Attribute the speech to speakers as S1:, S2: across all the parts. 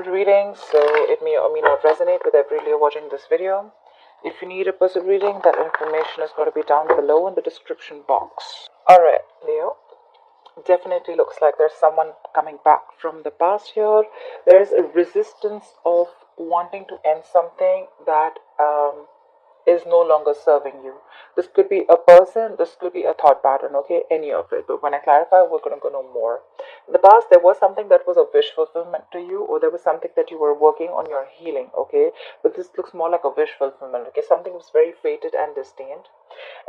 S1: personal reading, so it may or may not resonate with every Leo watching this video. If you need a personal reading, that information is going to be down below in the description box. Alright, Leo. Definitely looks like there's someone coming back from the past here. There's a resistance of wanting to end something that is no longer serving you. This could be a person, this could be a thought pattern, okay, any of it. But when I clarify, we're going to go know more. In the past, there was something that was a wish fulfillment to you, or there was something that you were working on your healing, okay. But this looks more like a wish fulfillment, okay. Something was very fated and destined.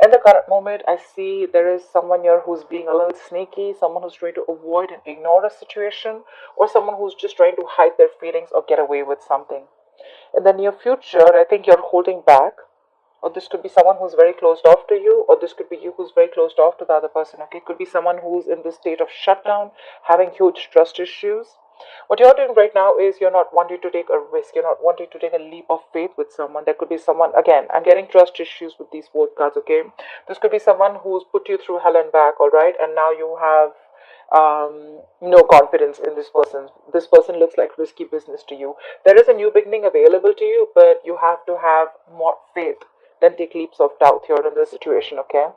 S1: In the current moment, I see there is someone here who's being a little sneaky, someone who's trying to avoid and ignore a situation, or someone who's just trying to hide their feelings or get away with something. In the near future, I think you're holding back, or this could be someone who's very closed off to you, or this could be you who's very closed off to the other person, okay. It could be someone who's in this state of shutdown, having huge trust issues. What you're doing right now is you're not wanting to take a risk, you're not wanting to take a leap of faith with someone. There could be someone, again, I'm getting trust issues with these both cards, okay. This could be someone who's put you through hell and back, alright, and now you have no confidence in this person. This person looks like risky business to you. There is a new beginning available to you, but you have to have more faith than take leaps of doubt here in this situation, okay.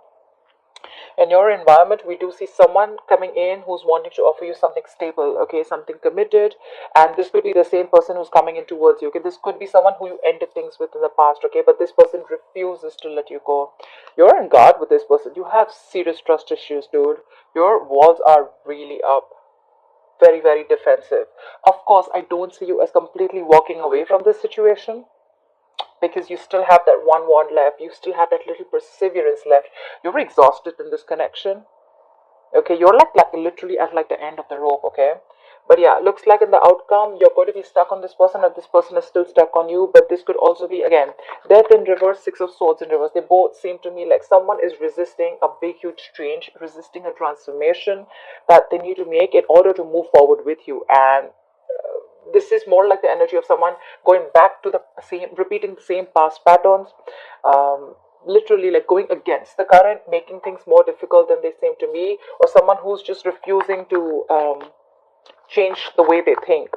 S1: In your environment, we do see someone coming in who's wanting to offer you something stable, okay, something committed, and this could be the same person who's coming in towards you, okay. This could be someone who you ended things with in the past, okay, but this person refuses to let you go. You're in guard with this person. You have serious trust issues, dude. Your walls are really up, very, very defensive. Of course, I don't see you as completely walking away from this situation, because you still have that one wand left, you still have that little perseverance left. You're exhausted in this connection, okay. You're like literally at like the end of the rope, okay. But yeah, looks like in the outcome you're going to be stuck on this person, or this person is still stuck on you. But this could also be, again, death in reverse, six of swords in reverse. They both seem to me like someone is resisting a big huge change, resisting a transformation that they need to make in order to move forward with you. And this is more like the energy of someone going back to the same, repeating the same past patterns, literally like going against the current, making things more difficult than they seem to me, or someone who's just refusing to change the way they think.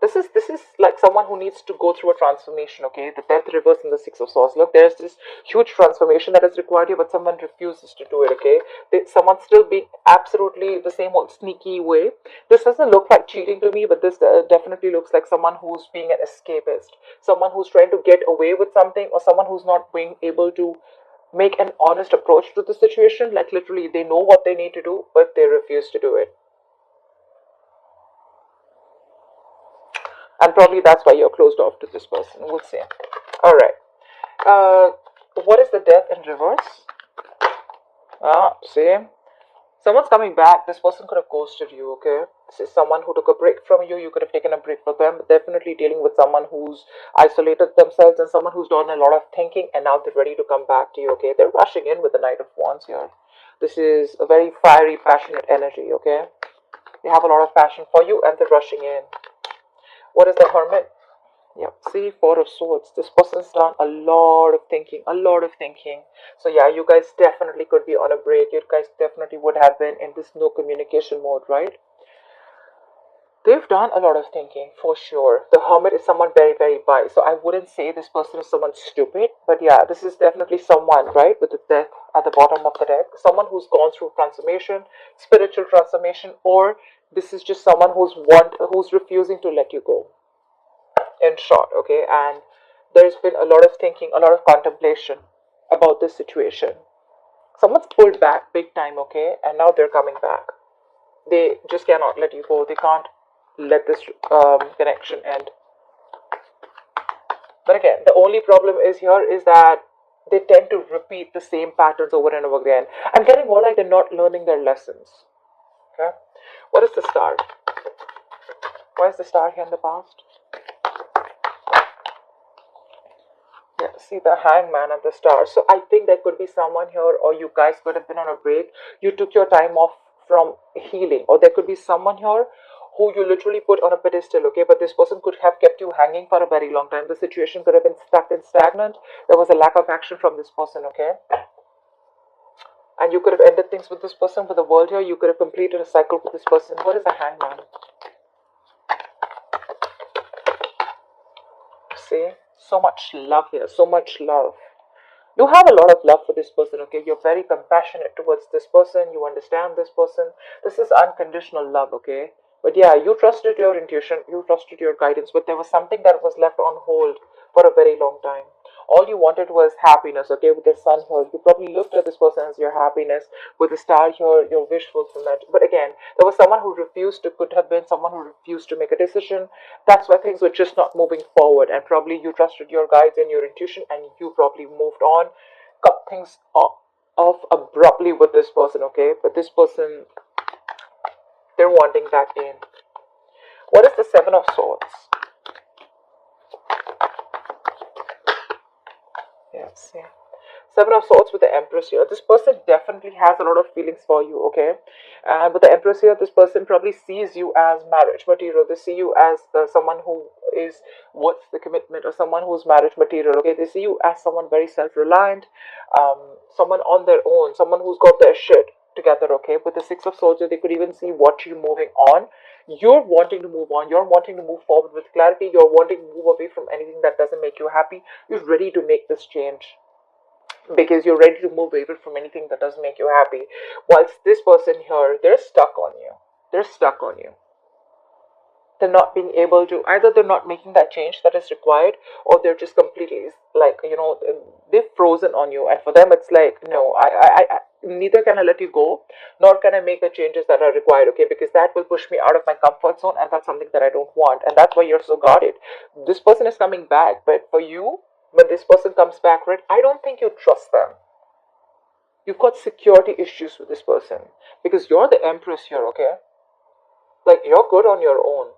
S1: This is like someone who needs to go through a transformation, okay. The death reverse and the six of swords. Look, there's this huge transformation that is required here, but someone refuses to do it, okay. Someone's still being absolutely the same old sneaky way. This doesn't look like cheating to me, but this definitely looks like someone who's being an escapist, someone who's trying to get away with something, or someone who's not being able to make an honest approach to the situation. Like literally they know what they need to do, but they refuse to do it. And probably that's why you're closed off to this person. We'll see. Alright. What is the death in reverse? See? Someone's coming back. This person could have ghosted you, okay? This is someone who took a break from you. You could have taken a break from them. But definitely dealing with someone who's isolated themselves, and someone who's done a lot of thinking, and now they're ready to come back to you, okay? They're rushing in with the Knight of Wands here. This is a very fiery, passionate energy, okay? They have a lot of passion for you, and they're rushing in. What is the Hermit? Yep, see, Four of Swords. This person's done a lot of thinking, So yeah, you guys definitely could be on a break. You guys definitely would have been in this no communication mode, right? They've done a lot of thinking, for sure. The Hermit is someone very, very wise. So I wouldn't say this person is someone stupid, but yeah, this is definitely someone, right, with the death at the bottom of the deck. Someone who's gone through transformation, spiritual transformation, or this is just someone who's refusing to let you go, in short, okay. And there's been a lot of thinking, a lot of contemplation about this situation. Someone's pulled back big time, okay, and now they're coming back. They just cannot let you go. They can't let this connection end. But again, the only problem is here is that they tend to repeat the same patterns over and over again. I'm getting more like they're not learning their lessons. Okay, what is the Star? Why is the Star here in the past? Yeah, see the Hangman and the Star. So I think there could be someone here, or you guys could have been on a break. You took your time off from healing, or there could be someone here who you literally put on a pedestal, okay, but this person could have kept you hanging for a very long time. The situation could have been stuck and stagnant. There was a lack of action from this person, okay. And you could have ended things with this person. For the world here, you could have completed a cycle with this person. What is the Hangman? so much love here, so much love. You have a lot of love for this person, okay? You're very compassionate towards this person. You understand this person. This is unconditional love, okay? But yeah, you trusted your intuition, you trusted your guidance, but there was something that was left on hold for a very long time. All you wanted was happiness, okay? With the sun here, you probably looked at this person as your happiness. With the star here, your wish fulfillment. But again, there was someone who refused to, could have been someone who refused to make a decision. That's why things were just not moving forward. And probably you trusted your guides and your intuition, and you probably moved on, cut things off abruptly with this person, okay? But this person, they're wanting back in. What is the Seven of Swords? Yes, yeah. Seven of Swords with the Empress here. This person definitely has a lot of feelings for you, okay? And with the Empress here, this person probably sees you as marriage material. They see you as someone who is worth the commitment, or someone who's marriage material, okay? They see you as someone very self-reliant, someone on their own, someone who's got their shit together, okay? With the Six of Swords, they could even see what you're moving on. You're wanting to move on. You're wanting to move forward with clarity. You're wanting to move away from anything that doesn't make you happy. You're ready to make this change, because you're ready to move away from anything that doesn't make you happy. Whilst this person here, they're stuck on you. They're stuck on you. They're not being able to, either they're not making that change that is required, or they're just completely like, they're frozen on you. And for them, it's like, no, I neither can I let you go, nor can I make the changes that are required, okay? Because that will push me out of my comfort zone, and that's something that I don't want. And that's why you're so guarded. This person is coming back, but for you, when this person comes back, right, I don't think you trust them. You've got security issues with this person, because you're the Empress here, okay? Like, you're good on your own,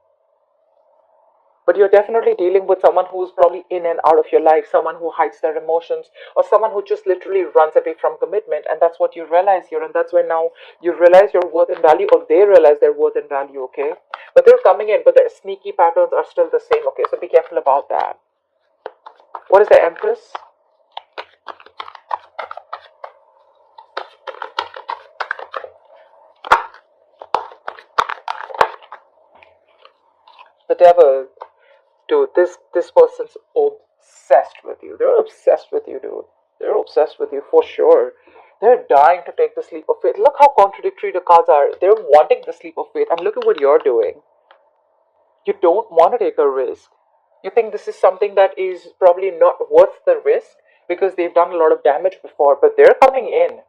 S1: but you're definitely dealing with someone who's probably in and out of your life, someone who hides their emotions, or someone who just literally runs away from commitment. And that's what you realize here, and that's when now you realize your worth and value, or they realize their worth and value, okay? But they're coming in, but their sneaky patterns are still the same, okay? So be careful about that. What is the Empress? The Devil. Dude, this person's obsessed with you. They're obsessed with you, dude. They're obsessed with you for sure. They're dying to take the leap of faith. Look how contradictory the cards are. They're wanting the leap of faith, and look at what you're doing. You don't want to take a risk. You think this is something that is probably not worth the risk, because they've done a lot of damage before, but they're coming in.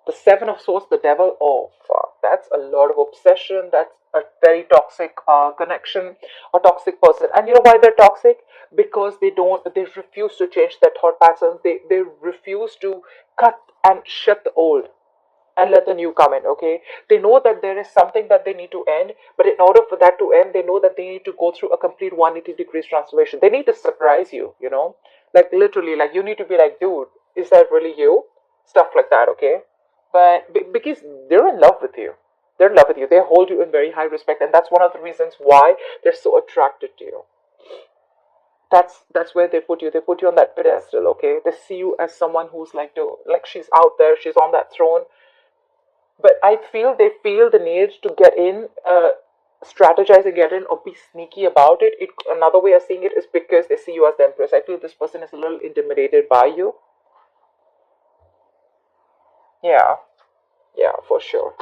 S1: The Seven of Swords, the Devil, oh fuck, that's a lot of obsession. That's a very toxic connection, a toxic person. And you know why they're toxic? Because they refuse to change their thought patterns. They refuse to cut and shut the old and let the new come in, okay? They know that there is something that they need to end, but in order for that to end, they know that they need to go through a complete 180 degrees transformation. They need to surprise you, like literally, like you need to be like, dude, is that really you? Stuff like that, okay? But because they're in love with you, they hold you in very high respect, and that's one of the reasons why they're so attracted to you. That's where they put you. They put you on that pedestal, okay? They see you as someone who's like, she's out there, she's on that throne. But I feel they feel the need to get in, strategize and get in, or be sneaky about it. Another way of seeing it is because they see you as the Empress. I feel this person is a little intimidated by you. Yeah, for sure.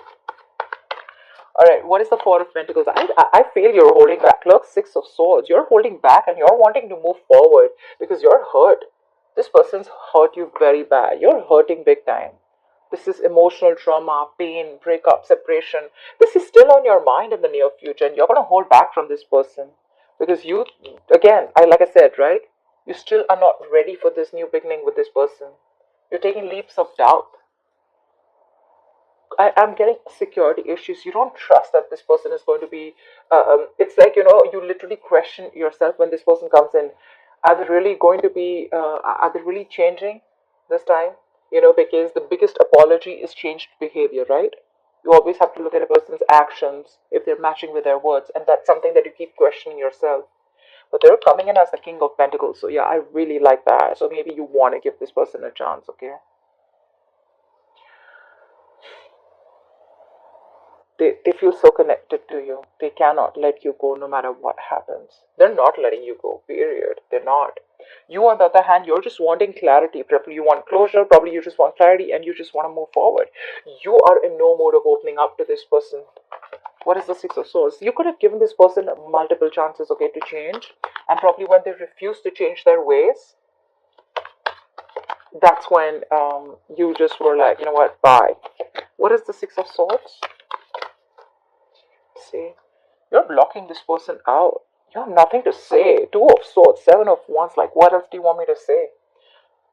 S1: Alright, what is the Four of Pentacles? I feel you're holding back. Look, Six of Swords. You're holding back, and you're wanting to move forward because you're hurt. This person's hurt you very bad. You're hurting big time. This is emotional trauma, pain, breakup, separation. This is still on your mind in the near future, and you're going to hold back from this person. Because you, again, like I said, right? You still are not ready for this new beginning with this person. You're taking leaps of doubt. I'm getting security issues. You don't trust that this person is going to be, it's like, you literally question yourself when this person comes in. Are they really going to be, are they really changing this time? Because the biggest apology is changed behavior, right? You always have to look at a person's actions, if they're matching with their words, and that's something that you keep questioning yourself. But they're coming in as the King of Pentacles, so yeah, I really like that. So maybe you want to give this person a chance, okay? They feel so connected to you. They cannot let you go no matter what happens. They're not letting you go, period. They're not. You, on the other hand, you're just wanting clarity. Probably you want closure, probably you just want clarity, and you just want to move forward. You are in no mode of opening up to this person. What is the Six of Swords? You could have given this person multiple chances, okay, to change. And probably when they refuse to change their ways, that's when you just were like, you know what, bye. What is the Six of Swords? See, you're blocking this person out. You have nothing to say. Two of Swords, Seven of Wands. Like, what else do you want me to say?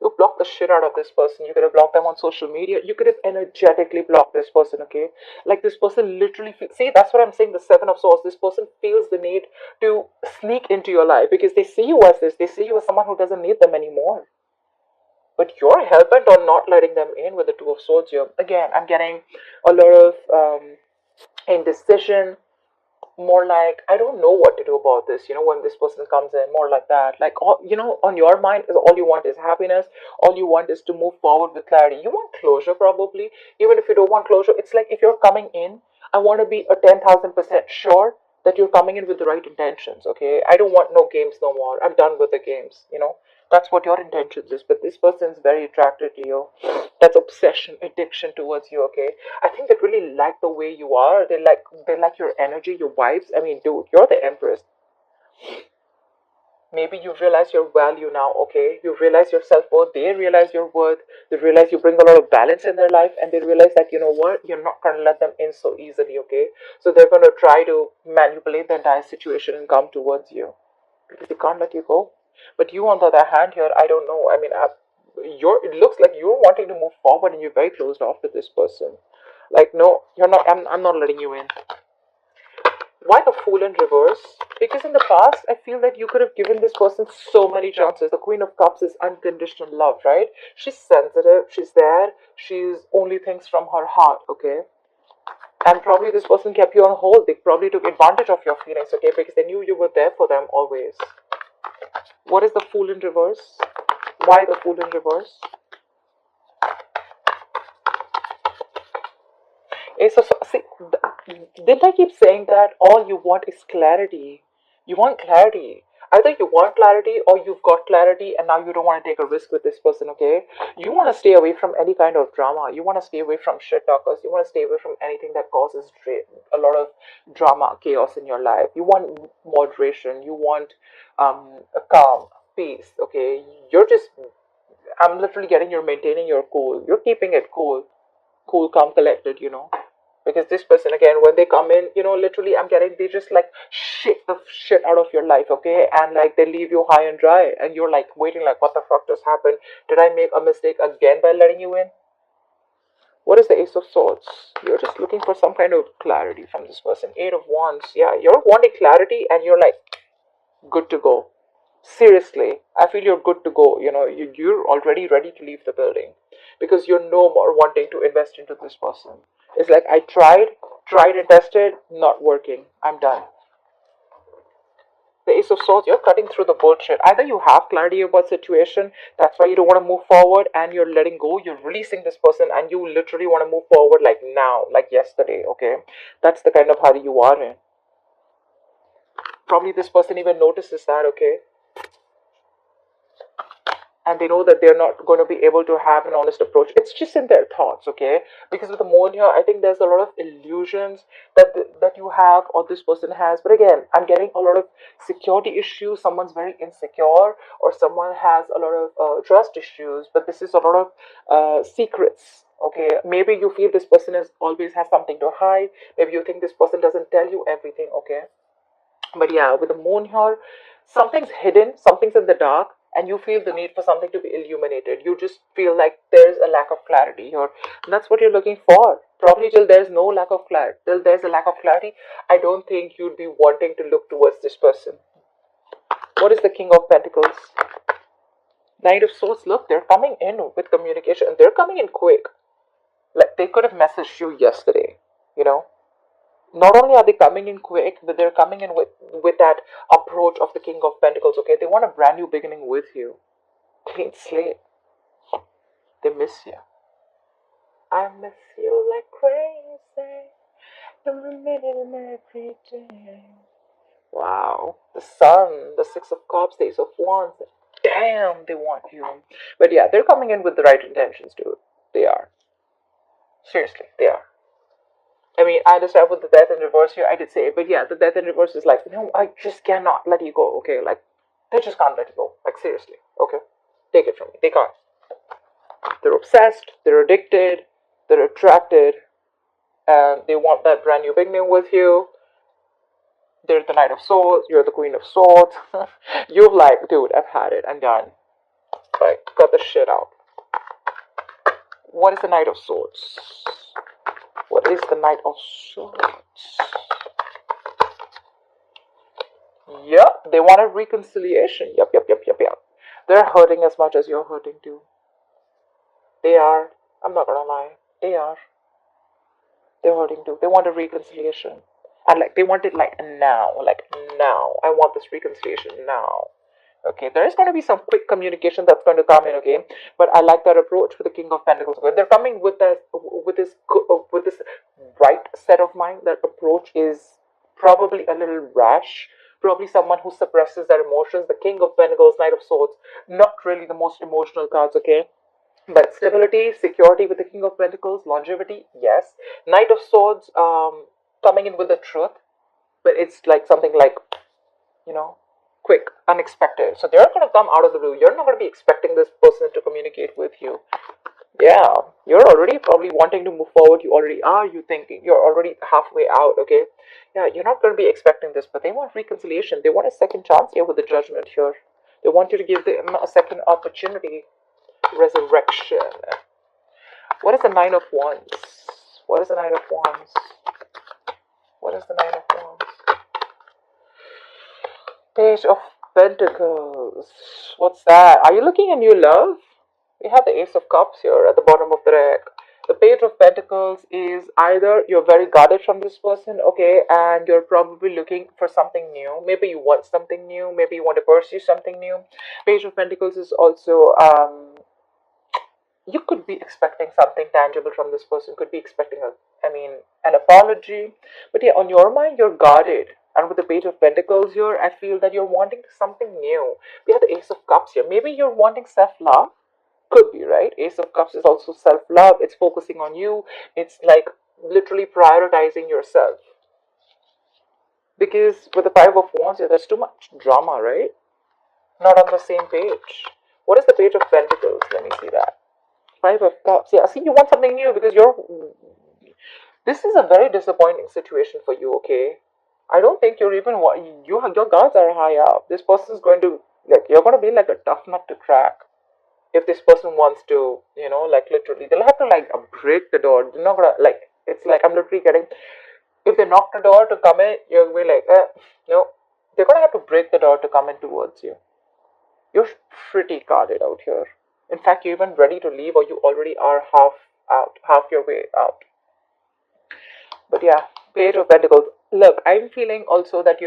S1: You blocked the shit out of this person. You could have blocked them on social media. You could have energetically blocked this person, okay? Like, this person literally see, that's what I'm saying, the Seven of Swords. This person feels the need to sneak into your life because they see you as this. They see you as someone who doesn't need them anymore. But you're hell-bent on not letting them in with the Two of Swords here. Again, I'm getting a lot of indecision, more like, I don't know what to do about this, when this person comes in, more like that. Like, all, on your mind is all you want is happiness. All you want is to move forward with clarity. You want closure, probably. Even if you don't want closure, it's like, if you're coming in, I want to be a 10,000% sure that you're coming in with the right intentions, okay? I don't want no games no more. I'm done with the games. That's what your intentions is. But this person's very attracted to you. That's obsession, addiction towards you, okay? I think they really like the way you are. They like your energy, your vibes. I mean, dude, you're the Empress. Maybe you realize your value now, okay? You realize your self-worth. They realize your worth. They realize you bring a lot of balance in their life, and they realize that, you know what, you're not going to let them in so easily, okay? So they're going to try to manipulate the entire situation and come towards you because they can't let you go. But you, on the other hand, here, I don't know. I mean, it looks like you're wanting to move forward, and you're very closed off to this person. Like, no, you're not. I'm not letting you in. Why the Fool in reverse? Because in the past, I feel that you could have given this person so many chances. The Queen of Cups is unconditional love, right? She's sensitive, she's there, she's only thinks from her heart, okay? And probably this person kept you on hold. They probably took advantage of your feelings, okay? Because they knew you were there for them always. What is the Fool in reverse? Why the Fool in reverse? So, see, didn't I keep saying that all you want is clarity? You want clarity. Either you want clarity or you've got clarity and now you don't want to take a risk with this person, okay? You want to stay away from any kind of drama. You want to stay away from shit talkers. You want to stay away from anything that causes a lot of drama, chaos in your life. You want moderation. You want a calm, peace, okay? I'm literally getting you're maintaining your cool. You're keeping it cool, calm, collected. Because this person, again, when they come in, literally, I'm getting, they just like shake the shit out of your life, okay? And like they leave you high and dry, and you're like waiting, like, what the fuck just happened? Did I make a mistake again by letting you in? What is the Ace of Swords? You're just looking for some kind of clarity from this person. Eight of Wands, yeah, you're wanting clarity, and you're like, good to go. Seriously, I feel you're good to go. You're already ready to leave the building because you're no more wanting to invest into this person. It's like, I tried and tested, not working. I'm done. The Ace of Swords, you're cutting through the bullshit. Either you have clarity about situation, that's why you don't want to move forward, and you're letting go, you're releasing this person, and you literally want to move forward like now, like yesterday, okay? That's the kind of hurry you are in. Probably this person even notices that, okay? And they know that they're not going to be able to have an honest approach. It's just in their thoughts, okay? Because with the moon here, I think there's a lot of illusions that you have or this person has. But again, I'm getting a lot of security issues. Someone's very insecure, or someone has a lot of trust issues. But this is a lot of secrets. Okay, maybe you feel this person always has something to hide. Maybe you think this person doesn't tell you everything. Okay, but yeah, with the moon here, something's hidden, something's in the dark, and you feel the need for something to be illuminated. You just feel like there's a lack of clarity here. And that's what you're looking for. Probably till there's no lack of clarity, till there's a lack of clarity, I don't think you'd be wanting to look towards this person. What is the King of Pentacles? Knight of Swords, look, they're coming in with communication, and they're coming in quick. Like, they could have messaged you yesterday, you know. Not only are they coming in quick, but they're coming in with that approach of the King of Pentacles, okay? They want a brand new beginning with you. Clean slate. They miss you. I miss you like crazy. Every minute and every day. Wow. The Sun, the Six of Cups, the Ace of Wands. damn, they want you. But yeah, they're coming in with the right intentions, dude. They are. Seriously, they are. I mean, I understand with the death in reverse here, I did say it, but yeah, the death in reverse is like, no, I just cannot let you go, okay? Like, they just can't let you go. Like, seriously, okay? Take it from me. They can't. They're obsessed, they're addicted, they're attracted, and they want that brand new beginning with you. They're the Knight of Swords, you're the Queen of Swords. You're like, dude, I've had it, I'm done. Like, cut the shit out. What is the Knight of Swords? What is the Knight of Swords? Yep, they want a reconciliation. Yep. They're hurting as much as you're hurting too. They are. I'm not gonna lie. They are. They're hurting too. They want a reconciliation. And like, they want it like now. Like, now. I want this reconciliation now. Okay, there is going to be some quick communication that's going to come in, okay? But I like that approach for the King of Pentacles. When they're coming with this right set of mind, that approach is probably a little rash. Probably someone who suppresses their emotions. The King of Pentacles, Knight of Swords, not really the most emotional cards, okay? But stability, security with the King of Pentacles, longevity, yes. Knight of Swords, coming in with the truth, but it's like something like, you know, quick, unexpected. So they're going to come out of the blue. You're not going to be expecting this person to communicate with you. Yeah, you're already probably wanting to move forward. You already are. You thinking you're already halfway out. Okay, yeah, you're not going to be expecting this, but they want reconciliation. They want a second chance here with the Judgment here. They want you to give them a second opportunity. Resurrection. What is the Nine of Wands? What is the Nine of Wands? What is the Nine of Wands? Page of Pentacles. What's that? Are you looking at new love? We have the Ace of Cups here at the bottom of the deck. The Page of Pentacles is either you're very guarded from this person, okay, and you're probably looking for something new. Maybe you want something new. Maybe you want to pursue something new. Page of Pentacles is also, you could be expecting something tangible from this person. Could be expecting an apology. But yeah, on your mind, you're guarded. And with the Page of Pentacles here, I feel that you're wanting something new. We have the Ace of Cups here. Maybe you're wanting self-love. Could be, right? Ace of Cups is also self-love. It's focusing on you. It's like literally prioritizing yourself. Because with the Five of Wands here, there's too much drama, right? Not on the same page. What is the Page of Pentacles? Let me see that. Five of Cups. Yeah, see, you want something new because this is a very disappointing situation for you, okay? I don't think you're even your guards are high up. This person's going to you're going to be like a tough nut to crack. If this person wants to, like literally, they'll have to break the door. They're not gonna it's like I'm literally getting. If they knock the door to come in, you're gonna be like, no. They're gonna have to break the door to come in towards you. You're pretty guarded out here. In fact, you're even ready to leave, or you already are half your way out. But yeah, Page of Pentacles. Look, I'm feeling also that,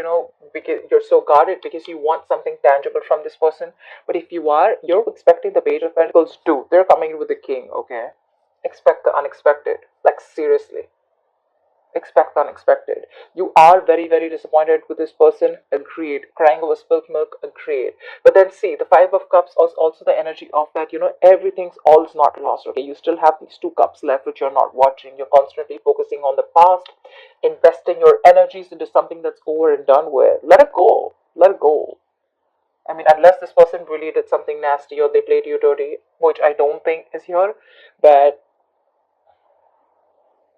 S1: because you're so guarded because you want something tangible from this person. But if you're expecting the Page of Pentacles too. They're coming in with the King, okay? Expect the unexpected. Like, seriously. Expect the unexpected. You are very, very disappointed with this person. Agreed. Crying over spilt milk. Agreed. But then see, the Five of Cups is also the energy of that, everything's all's not lost, okay? You still have these two cups left which you're not watching. You're constantly focusing on the past, investing your energies into something that's over and done with. Let it go. Let it go. I mean, unless this person really did something nasty or they played you dirty, which I don't think is here, but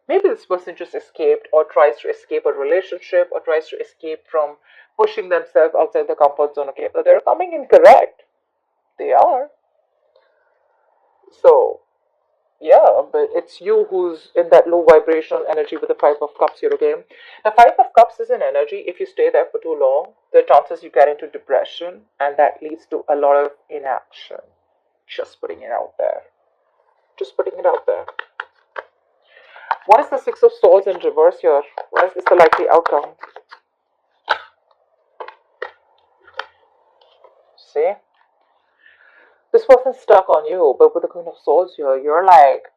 S1: maybe this person just escaped or tries to escape a relationship or tries to escape from pushing themselves outside the comfort zone. Okay, but they're coming in correct. They are. So, yeah, but it's you who's in that low vibrational energy with the Five of Cups here, okay? The Five of Cups is an energy. If you stay there for too long, the chances you get into depression, and that leads to a lot of inaction. Just putting it out there. Just putting it out there. What is the Six of Swords in reverse here? What is the likely outcome? See? This person's stuck on you, but with the Queen of Swords here, you're like...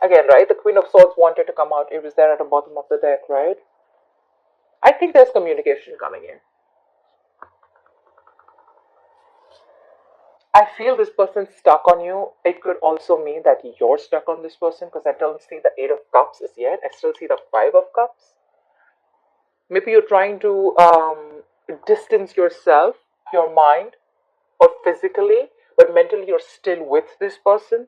S1: Again, right? The Queen of Swords wanted to come out. It was there at the bottom of the deck, right? I think there's communication coming in. I feel this person's stuck on you. It could also mean that you're stuck on this person because I don't see the Eight of Cups as yet. I still see the Five of Cups. Maybe you're trying to distance yourself, your mind, or physically, but mentally you're still with this person.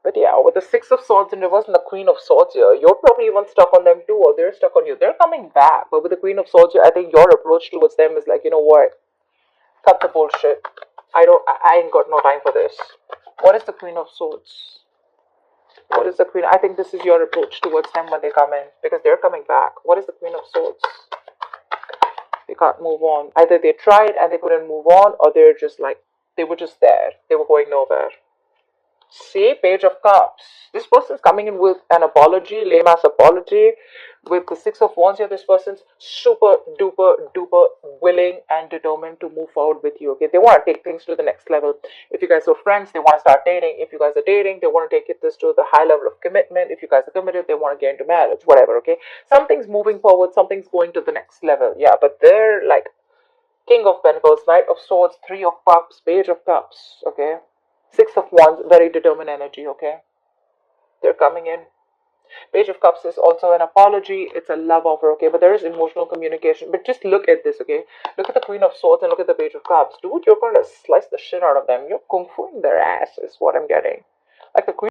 S1: But yeah, with the Six of Swords in reverse and the Queen of Swords here, you're probably even stuck on them too, or they're stuck on you. They're coming back, but with the Queen of Swords here, I think your approach towards them is like, you know what? Cut the bullshit. I ain't got no time for this. What is the Queen of Swords? What is the Queen? I think this is your approach towards them when they come in, because they're coming back. What is the Queen of Swords? They can't move on. Either they tried and they couldn't move on, or they're just like, they were just there. They were going nowhere. See, Page of Cups. This person's coming in with an apology, lame ass apology. With the Six of Wands here, this person's super duper duper willing and determined to move forward with you. Okay, they want to take things to the next level. If you guys are friends, they want to start dating. If you guys are dating, they want to take this to the high level of commitment. If you guys are committed, they want to get into marriage, whatever. Okay, something's moving forward, something's going to the next level. Yeah, but they're like King of Pentacles, Knight of Swords, Three of Cups, Page of Cups. Okay. Six of Wands, very determined energy, okay? They're coming in. Page of Cups is also an apology. It's a love offer, okay? But there is emotional communication. But just look at this, okay? Look at the Queen of Swords and look at the Page of Cups. Dude, you're going to slice the shit out of them. You're kung fuing their ass is what I'm getting. Like the Queen...